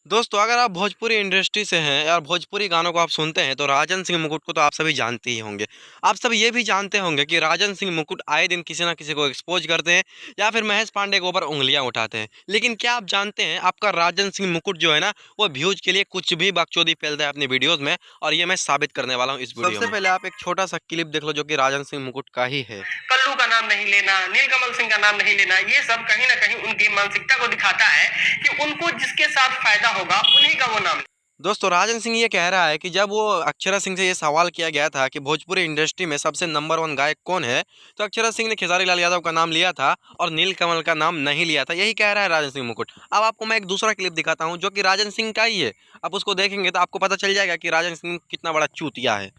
दोस्तों अगर आप भोजपुरी इंडस्ट्री से हैं या भोजपुरी गानों को आप सुनते हैं तो राजन सिंह मुकुट को तो आप सभी जानते ही होंगे। आप सब ये भी जानते होंगे कि राजन सिंह मुकुट आए दिन किसी ना किसी को एक्सपोज करते हैं या फिर महेश पांडे के ऊपर उँगलियां उठाते हैं। लेकिन क्या आप जानते हैं आपका राजन सिंह मुकुट जो है ना वो व्यूज के लिए कुछ भी बकचोदी फैलता है अपनी वीडियोज में, और ये मैं साबित करने वाला हूँ इस वीडियो में। सबसे पहले आप एक छोटा सा क्लिप देख लो जो कि राजन सिंह मुकुट का ही है। कल्लू का नाम नहीं लेना, नीलकमल सिंह का नाम नहीं लेना, ये सब कहीं ना कहीं उनकी मानसिकता को दिखाता है कि उनको जिसके साथ फायदा होगा उन्हीं का वो नाम। दोस्तों राजन सिंह ये कह रहा है कि जब वो अक्षरा सिंह से ये सवाल किया गया था कि भोजपुरी इंडस्ट्री में सबसे नंबर वन गायक कौन है, तो अक्षरा सिंह ने खेसारी लाल यादव का नाम लिया था और नील कमल का नाम नहीं लिया था। यही कह रहा है राजन सिंह मुकुट। अब आपको मैं एक दूसरा क्लिप दिखाता हूँ जो कि राजन सिंह का ही है। आप उसको देखेंगे तो आपको पता चल जाएगा कि राजन सिंह कितना बड़ा चूतिया है।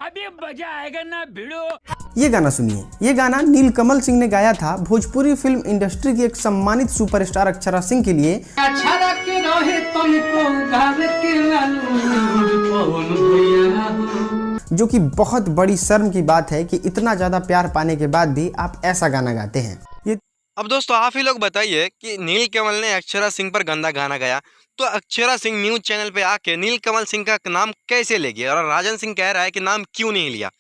अभी मजा आएगा ना भिड़ो। ये गाना सुनिए। ये गाना नीलकमल सिंह ने गाया था भोजपुरी फिल्म इंडस्ट्री की एक सम्मानित सुपरस्टार अक्षरा सिंह के लिए। जो कि बहुत बड़ी शर्म की बात है कि इतना ज्यादा प्यार पाने के बाद भी आप ऐसा गाना गाते हैं। ये अब दोस्तों आप ही लोग बताइए कि नील कमल ने अक्षरा सिंह पर गंदा गाना गाया तो अक्षरा सिंह न्यूज चैनल पे आके नील कमल सिंह का नाम कैसे ले गया, और राजन सिंह कह रहा है कि नाम क्यों नहीं लिया।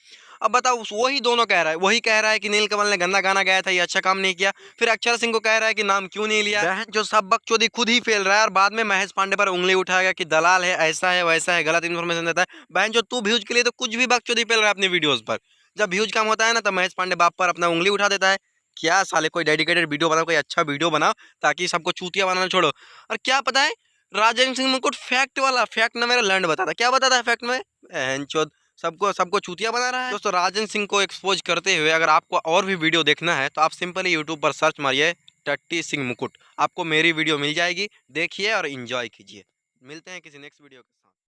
अब बताओ, वही दोनों कह रहा है, वही कह रहा है कि नील कमल ने गंदा गाना गाया था, ये अच्छा काम नहीं किया, फिर अक्षरा सिंह को कह रहा है कि नाम क्यों नहीं लिया। बहन जो सब बकचोदी खुद ही फैल रहा है और बाद में महेश पांडे पर उंगली उठाएगा कि दलाल है, ऐसा है वैसा है, गलत इन्फॉर्मेशन देता है। बहन जो तू व्यूज के लिए तो कुछ भी बकचोदी फैल रहा है अपनी वीडियोज पर। जब व्यूज कम होता है ना तो महेश पांडे बाप पर अपना उंगली उठा देता है। क्या साले, कोई डेडिकेटेड वीडियो बनाओ, कोई अच्छा वीडियो बनाओ ताकि सबको चूतिया बनाना छोड़ो। और क्या पता है राजन सिंह मुकुट फैक्ट वाला, फैक्ट ना मेरा लैंड बताता, क्या बताता है फैक्ट में, चोद सबको सबको चूतिया बना रहा है। दोस्तों राजन सिंह को एक्सपोज करते हुए अगर आपको और भी वीडियो देखना है तो आप सिंपली यूट्यूब पर सर्च मारिए टट्टी सिंह मुकुट, आपको मेरी वीडियो मिल जाएगी। देखिए और एंजॉय कीजिए। मिलते हैं किसी नेक्स्ट वीडियो के साथ।